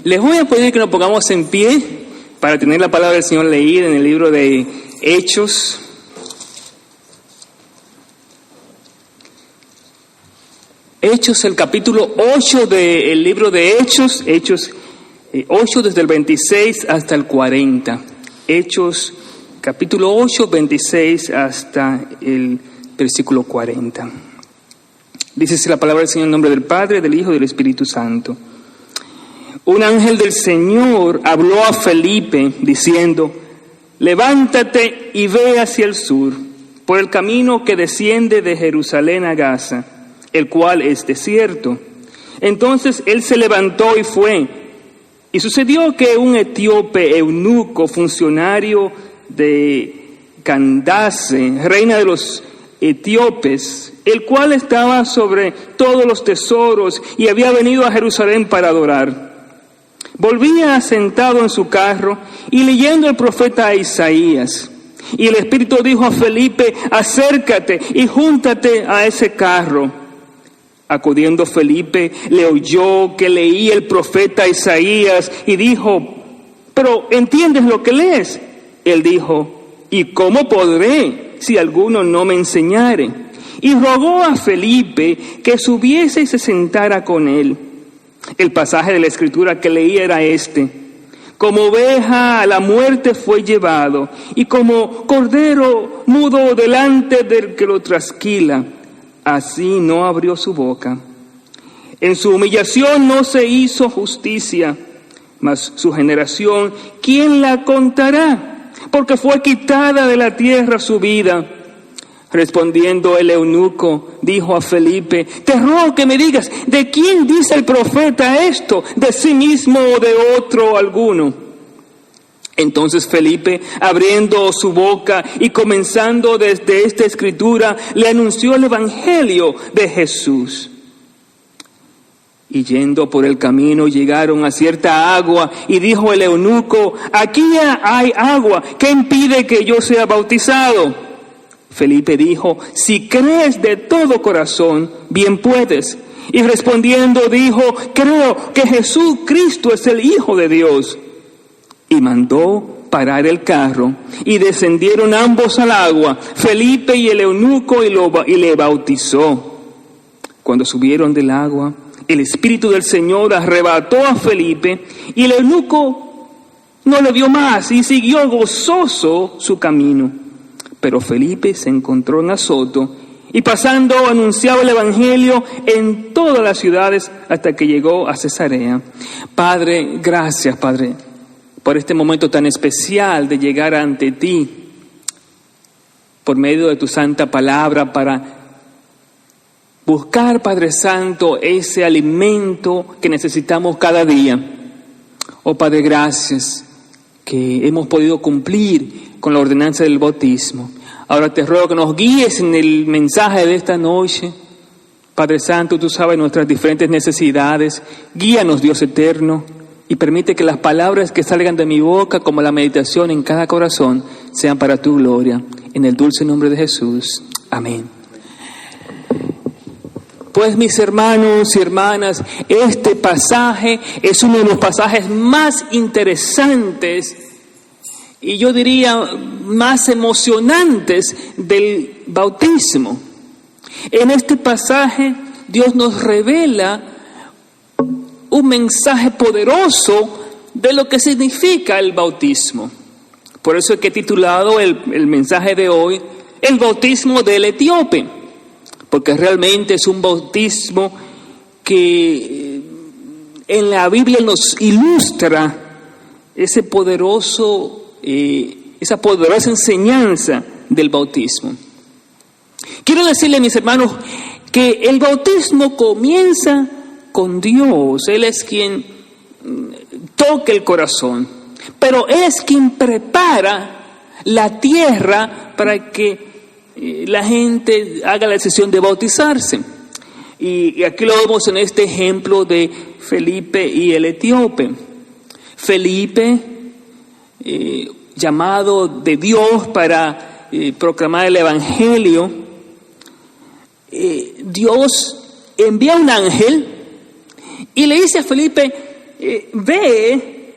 Les voy a pedir que nos pongamos en pie para tener la palabra del Señor leída en el libro de Hechos. Hechos, el capítulo 8 del libro de Hechos, 8 desde el 26 hasta el 40. Hechos, capítulo 8, 26 hasta el versículo 40. Dice la palabra del Señor en nombre del Padre, del Hijo y del Espíritu Santo. Un ángel del Señor habló a Felipe diciendo: levántate y ve hacia el sur, por el camino que desciende de Jerusalén a Gaza, el cual es desierto. Entonces él se levantó y fue. Y sucedió que un etíope eunuco, funcionario de Candace, reina de los etíopes, el cual estaba sobre todos los tesoros y había venido a Jerusalén para adorar, volvía sentado en su carro y leyendo el profeta Isaías. Y el Espíritu dijo a Felipe: acércate y júntate a ese carro. Acudiendo Felipe, le oyó que leía el profeta Isaías y dijo: ¿pero entiendes lo que lees? Él dijo: ¿y cómo podré si alguno no me enseñare? Y rogó a Felipe que subiese y se sentara con él. El pasaje de la Escritura que leía era este: como oveja a la muerte fue llevado, y como cordero mudo delante del que lo trasquila, así no abrió su boca. En su humillación no se hizo justicia, mas su generación, ¿quién la contará? Porque fue quitada de la tierra su vida. Respondiendo el eunuco, dijo a Felipe: te ruego que me digas, ¿de quién dice el profeta esto? ¿De sí mismo o de otro alguno? Entonces Felipe, abriendo su boca y comenzando desde esta escritura, le anunció el evangelio de Jesús. Y yendo por el camino llegaron a cierta agua, y dijo el eunuco: aquí hay agua, ¿qué impide que yo sea bautizado? Felipe dijo: si crees de todo corazón, bien puedes. Y respondiendo dijo: creo que Jesucristo es el Hijo de Dios. Y mandó parar el carro, y descendieron ambos al agua, Felipe y el eunuco, y le bautizó. Cuando subieron del agua, el Espíritu del Señor arrebató a Felipe, y el eunuco no le vio más, y siguió gozoso su camino. Pero Felipe se encontró en Azoto, y pasando anunciaba el evangelio en todas las ciudades hasta que llegó a Cesarea. Padre, gracias, Padre, por este momento tan especial de llegar ante ti por medio de tu santa palabra para buscar, Padre Santo, ese alimento que necesitamos cada día. Oh Padre, gracias que hemos podido cumplir con la ordenanza del bautismo. Ahora te ruego que nos guíes en el mensaje de esta noche. Padre Santo, tú sabes nuestras diferentes necesidades. Guíanos, Dios eterno, y permite que las palabras que salgan de mi boca, como la meditación en cada corazón, sean para tu gloria. En el dulce nombre de Jesús. Amén. Pues mis hermanos y hermanas, este pasaje es uno de los pasajes más interesantes y yo diría más emocionantes del bautismo. En este pasaje Dios nos revela un mensaje poderoso de lo que significa el bautismo. Por eso es que he titulado el mensaje de hoy el bautismo del etíope, porque realmente es un bautismo que en la Biblia nos ilustra esa poderosa enseñanza del bautismo. Quiero decirle, mis hermanos, que el bautismo comienza con Dios. Él es quien toca el corazón, pero Él es quien prepara la tierra para que la gente haga la decisión de bautizarse. Y aquí lo vemos en este ejemplo de Felipe y el etíope. Felipe, llamado de Dios para proclamar el evangelio, Dios envía un ángel y le dice a Felipe ve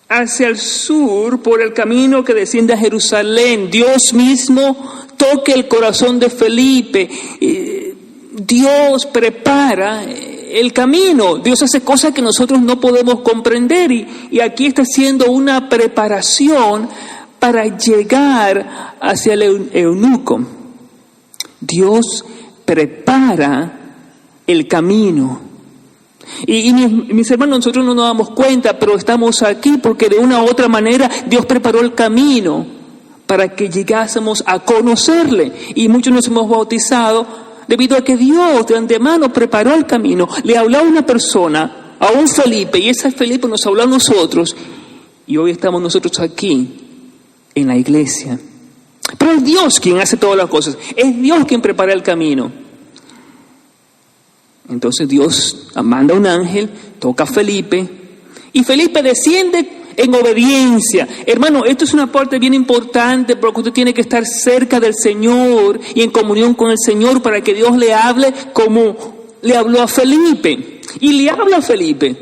hacia el sur por el camino que desciende a Jerusalén. Dios mismo toca el corazón de Felipe. Dios prepara el camino. Dios hace cosas que nosotros no podemos comprender y aquí está haciendo una preparación para llegar hacia el eunuco. Dios prepara el camino. Y mis hermanos, nosotros no nos damos cuenta, pero estamos aquí porque de una u otra manera Dios preparó el camino para que llegásemos a conocerle. Y muchos nos hemos bautizado debido a que Dios de antemano preparó el camino. Le habló a una persona, a un Felipe, y ese Felipe nos habló a nosotros. Y hoy estamos nosotros aquí, en la iglesia. Pero es Dios quien hace todas las cosas. Es Dios quien prepara el camino. Entonces Dios manda un ángel, toca a Felipe, y Felipe desciende en obediencia. Hermano, esto es una parte bien importante porque usted tiene que estar cerca del Señor y en comunión con el Señor para que Dios le hable como le habló a Felipe. Y le habla a Felipe.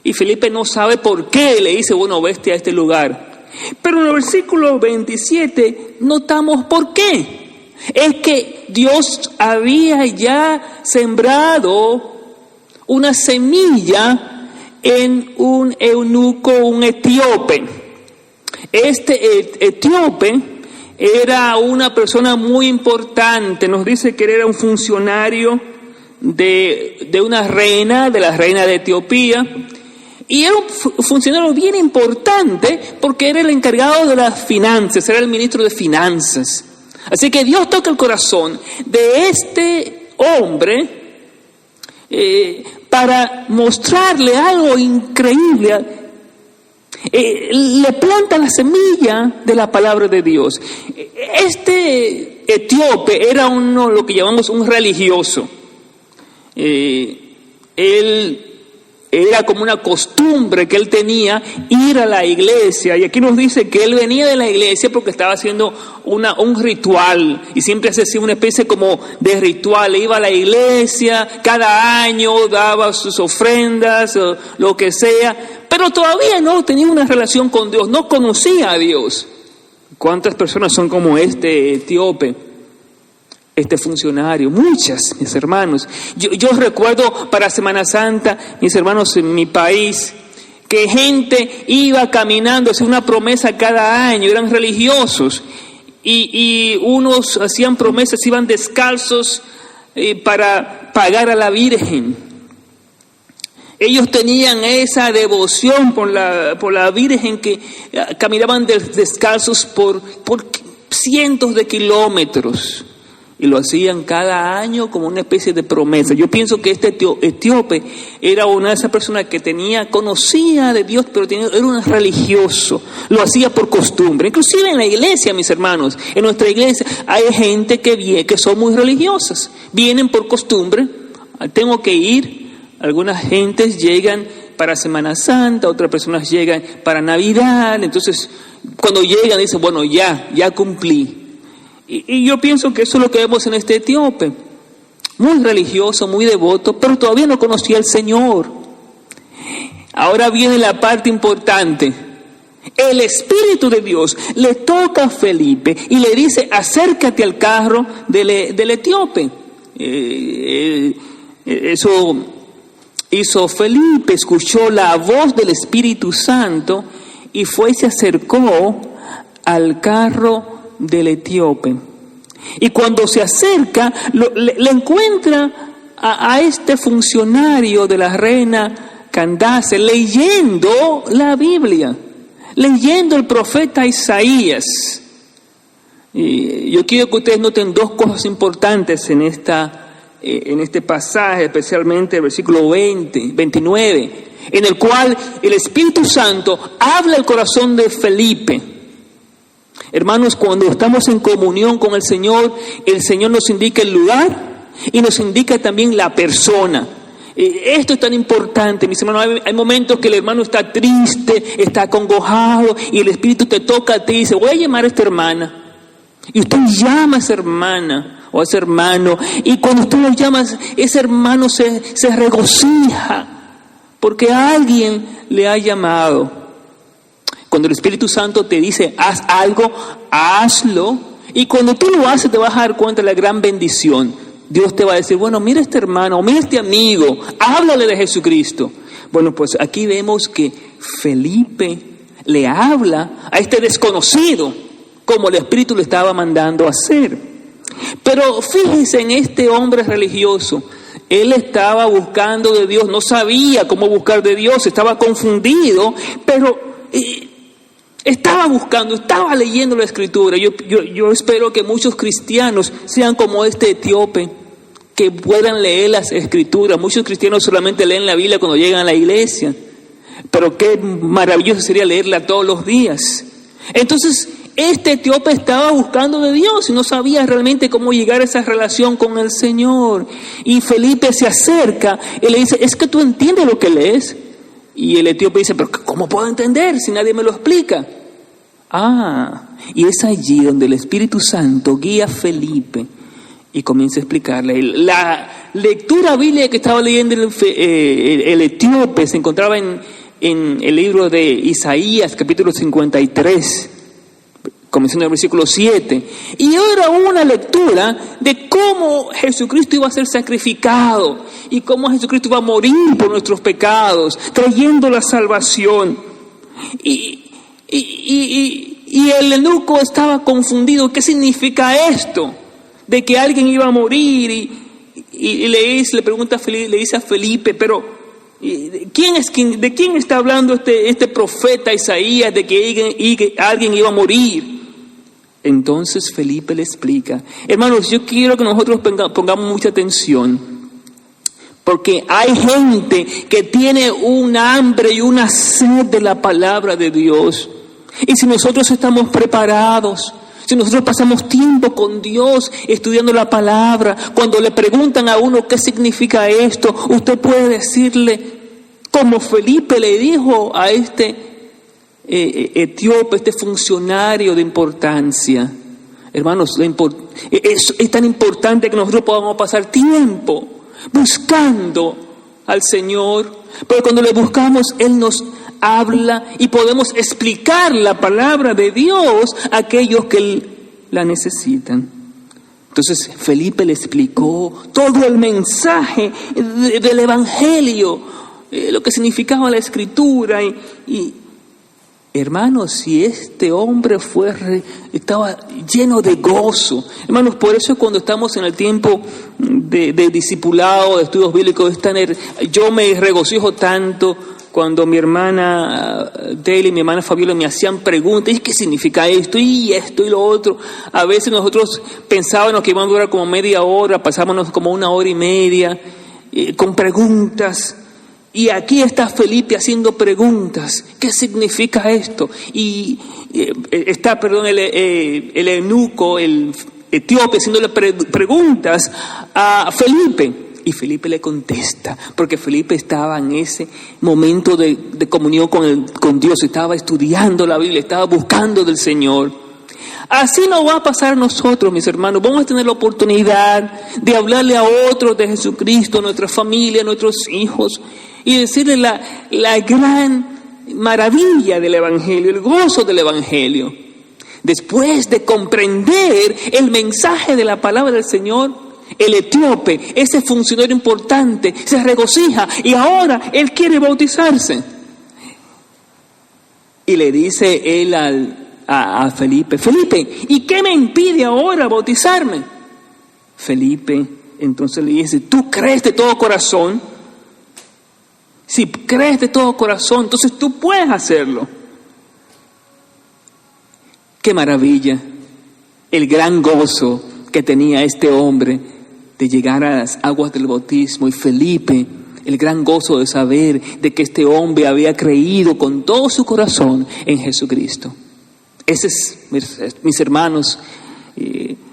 Y Felipe no sabe por qué, le dice, bueno, vete a este lugar. Pero en el versículo 27 notamos por qué. Es que Dios había ya sembrado una semilla en un eunuco, un etíope. Este etíope era una persona muy importante. Nos dice que era un funcionario de una reina, de la reina de Etiopía. Y era un funcionario bien importante porque era el encargado de las finanzas, era el ministro de finanzas. Así que Dios toca el corazón de este hombre para mostrarle algo increíble. Le planta la semilla de la palabra de Dios. Este etíope era lo que llamamos un religioso. Él era como una costumbre que él tenía ir a la iglesia, y aquí nos dice que él venía de la iglesia porque estaba haciendo un ritual, y siempre hacía una especie como de ritual. Iba a la iglesia cada año, daba sus ofrendas, o lo que sea, pero todavía no tenía una relación con Dios, no conocía a Dios. ¿Cuántas personas son como este etíope? Este funcionario, muchas, mis hermanos. Yo recuerdo para Semana Santa, mis hermanos, en mi país, que gente iba caminando, hacía una promesa cada año, eran religiosos, y unos hacían promesas, iban descalzos para pagar a la Virgen. Ellos tenían esa devoción por la Virgen, que caminaban descalzos por cientos de kilómetros. Y lo hacían cada año como una especie de promesa. Yo pienso que este etíope era una de esas personas que conocía de Dios, pero era un religioso. Lo hacía por costumbre. Inclusive en la iglesia, mis hermanos, en nuestra iglesia hay gente que son muy religiosas. Vienen por costumbre. Tengo que ir. Algunas gentes llegan para Semana Santa, otras personas llegan para Navidad. Entonces, cuando llegan, dicen, bueno, ya cumplí. Y yo pienso que eso es lo que vemos en este etíope, muy religioso, muy devoto, pero todavía no conocía al Señor. Ahora viene la parte importante. El Espíritu de Dios le toca a Felipe y le dice, acércate al carro del etíope. Eso hizo Felipe, escuchó la voz del Espíritu Santo y se acercó al carro del etíope. Y cuando se acerca, le encuentra a este funcionario de la reina Candace leyendo la Biblia, leyendo el profeta Isaías. Y yo quiero que ustedes noten dos cosas importantes en este pasaje, especialmente el versículo 29, en el cual el Espíritu Santo habla al corazón de Felipe. Hermanos, cuando estamos en comunión con el Señor nos indica el lugar y nos indica también la persona. Esto es tan importante, mis hermanos. Hay momentos que el hermano está triste, está acongojado, y el Espíritu te toca a ti y dice, voy a llamar a esta hermana. Y usted llama a esa hermana o a ese hermano, y cuando usted lo llama, ese hermano se regocija porque alguien le ha llamado. Cuando el Espíritu Santo te dice, haz algo, hazlo. Y cuando tú lo haces, te vas a dar cuenta de la gran bendición. Dios te va a decir, bueno, mira este hermano, mira este amigo, háblale de Jesucristo. Bueno, pues aquí vemos que Felipe le habla a este desconocido, como el Espíritu le estaba mandando a hacer. Pero fíjense en este hombre religioso. Él estaba buscando de Dios, no sabía cómo buscar de Dios, estaba confundido, pero estaba buscando, estaba leyendo la Escritura. Yo espero que muchos cristianos sean como este etíope, que puedan leer las Escrituras. Muchos cristianos solamente leen la Biblia cuando llegan a la iglesia, pero qué maravilloso sería leerla todos los días. Entonces, este etíope estaba buscando de Dios y no sabía realmente cómo llegar a esa relación con el Señor. Y Felipe se acerca y le dice, ¿es que tú entiendes lo que lees? Y el etíope dice, pero ¿cómo puedo entender si nadie me lo explica? Y es allí donde el Espíritu Santo guía a Felipe y comienza a explicarle. La lectura bíblica que estaba leyendo el etíope se encontraba en el libro de Isaías, capítulo 53, comenzando en el versículo 7. Y era una lectura de cómo Jesucristo iba a ser sacrificado y cómo Jesucristo iba a morir por nuestros pecados, trayendo la salvación. Y el eunuco estaba confundido. ¿Qué significa esto? De que alguien iba a morir y le pregunta a Felipe, le dice a Felipe, pero ¿de quién está hablando este profeta Isaías de que alguien iba a morir? Entonces Felipe le explica. Hermanos, yo quiero que nosotros pongamos mucha atención, porque hay gente que tiene un hambre y una sed de la palabra de Dios. Y si nosotros estamos preparados, si nosotros pasamos tiempo con Dios estudiando la palabra, cuando le preguntan a uno qué significa esto, usted puede decirle, como Felipe le dijo a este etíope, este funcionario de importancia. Hermanos, es tan importante que nosotros podamos pasar tiempo buscando al Señor, pero cuando le buscamos, Él nos habla y podemos explicar la palabra de Dios a aquellos que la necesitan. Entonces Felipe le explicó todo el mensaje del Evangelio, lo que significaba la Escritura y hermanos, si este hombre estaba lleno de gozo. Hermanos, por eso cuando estamos en el tiempo de discipulado, de estudios bíblicos, yo me regocijo tanto cuando mi hermana Deli y mi hermana Fabiola me hacían preguntas, ¿y qué significa esto? Y esto y lo otro. A veces nosotros pensábamos que iban a durar como media hora, pasábamos como 1 hora y media con preguntas. Y aquí está Felipe haciendo preguntas. ¿Qué significa esto? Y está, el eunuco, el etíope, haciéndole preguntas a Felipe. Y Felipe le contesta, porque Felipe estaba en ese momento de comunión con Dios, estaba estudiando la Biblia, estaba buscando del Señor. Así nos va a pasar a nosotros, mis hermanos. Vamos a tener la oportunidad de hablarle a otros de Jesucristo, a nuestra familia, a nuestros hijos, y decirle la gran maravilla del Evangelio, el gozo del Evangelio. Después de comprender el mensaje de la palabra del Señor, el etíope, ese funcionario importante, se regocija y ahora él quiere bautizarse. Y le dice él a Felipe, ¿y qué me impide ahora bautizarme? Felipe entonces le dice, ¿tú crees de todo corazón? Si crees de todo corazón, entonces tú puedes hacerlo. ¡Qué maravilla! El gran gozo que tenía este hombre de llegar a las aguas del bautismo, y Felipe, el gran gozo de saber de que este hombre había creído con todo su corazón en Jesucristo. Esa es, mis hermanos,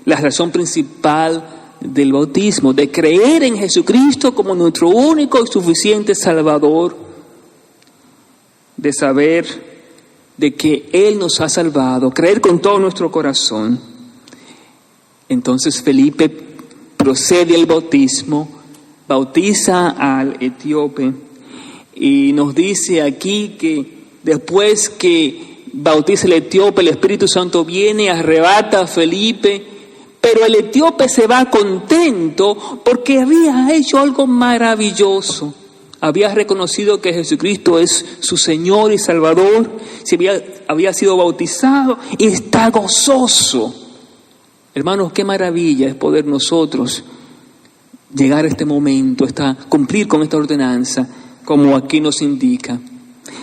la razón principal del bautismo, de creer en Jesucristo como nuestro único y suficiente Salvador, de saber de que Él nos ha salvado, creer con todo nuestro corazón. Entonces Felipe procede al bautismo, bautiza al etíope, y nos dice aquí que después que bautiza el etíope, el Espíritu Santo viene, arrebata a Felipe, pero el etíope se va contento porque había hecho algo maravilloso. Había reconocido que Jesucristo es su Señor y Salvador, había sido bautizado y está gozoso. Hermanos, qué maravilla es poder nosotros llegar a este momento, cumplir con esta ordenanza, como aquí nos indica.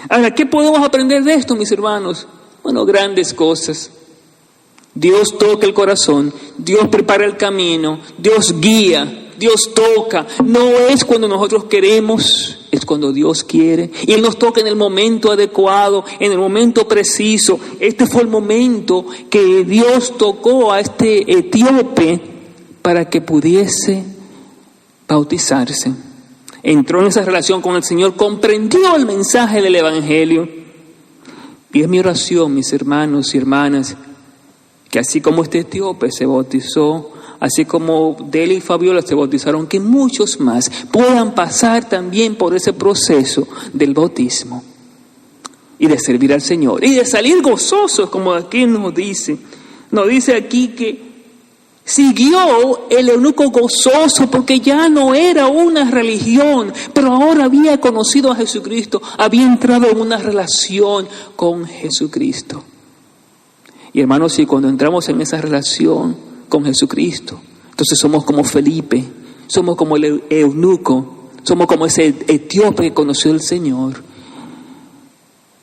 Ahora, ¿qué podemos aprender de esto, mis hermanos? Bueno, grandes cosas. Dios toca el corazón, Dios prepara el camino, Dios guía, Dios toca. No es cuando nosotros queremos, es cuando Dios quiere. Y Él nos toca en el momento adecuado, en el momento preciso. Este fue el momento que Dios tocó a este etíope para que pudiese bautizarse. Entró en esa relación con el Señor, comprendió el mensaje del Evangelio. Y es mi oración, mis hermanos y hermanas, que así como este etíope se bautizó, así como Deli y Fabiola se bautizaron, que muchos más puedan pasar también por ese proceso del bautismo y de servir al Señor y de salir gozosos, como aquí nos dice. Nos dice aquí que siguió el eunuco gozoso porque ya no era una religión, pero ahora había conocido a Jesucristo, había entrado en una relación con Jesucristo. Y hermanos, si cuando entramos en esa relación con Jesucristo, entonces somos como Felipe, somos como el eunuco, somos como ese etíope que conoció al Señor.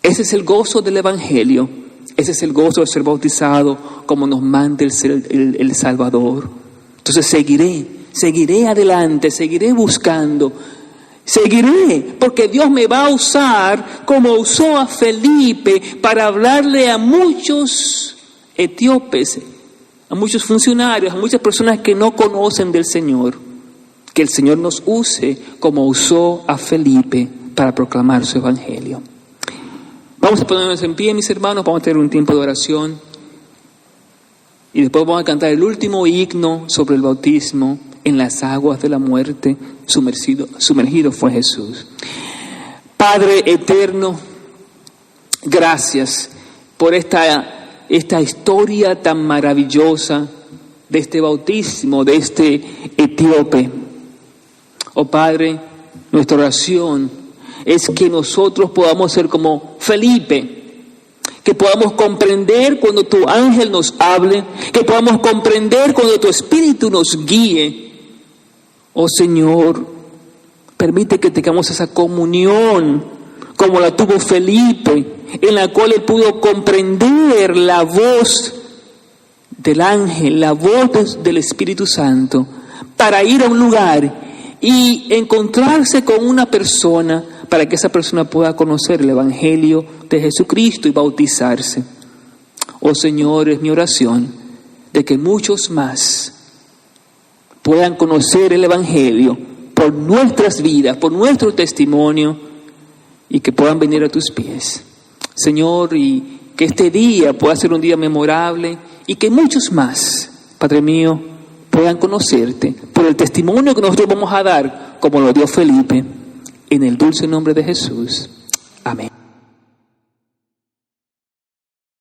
Ese es el gozo del Evangelio, ese es el gozo de ser bautizado como nos manda el Salvador. Entonces seguiré adelante, seguiré buscando, seguiré, porque Dios me va a usar como usó a Felipe para hablarle a muchos etíopes, a muchos funcionarios, a muchas personas que no conocen del Señor. Que el Señor nos use como usó a Felipe para proclamar su evangelio. Vamos a ponernos en pie, mis hermanos, vamos a tener un tiempo de oración y después vamos a cantar el último himno sobre el bautismo en las aguas de la muerte. Sumergido fue Jesús. Padre eterno, gracias por esta historia tan maravillosa de este bautismo, de este etíope. Oh Padre, nuestra oración es que nosotros podamos ser como Felipe, que podamos comprender cuando tu ángel nos hable, que podamos comprender cuando tu Espíritu nos guíe. Oh Señor, permite que tengamos esa comunión como la tuvo Felipe, en la cual él pudo comprender la voz del ángel, la voz del Espíritu Santo, para ir a un lugar y encontrarse con una persona, para que esa persona pueda conocer el Evangelio de Jesucristo y bautizarse. Oh Señor, es mi oración de que muchos más puedan conocer el Evangelio por nuestras vidas, por nuestro testimonio, y que puedan venir a tus pies. Señor, y que este día pueda ser un día memorable y que muchos más, Padre mío, puedan conocerte por el testimonio que nosotros vamos a dar, como lo dio Felipe, en el dulce nombre de Jesús. Amén.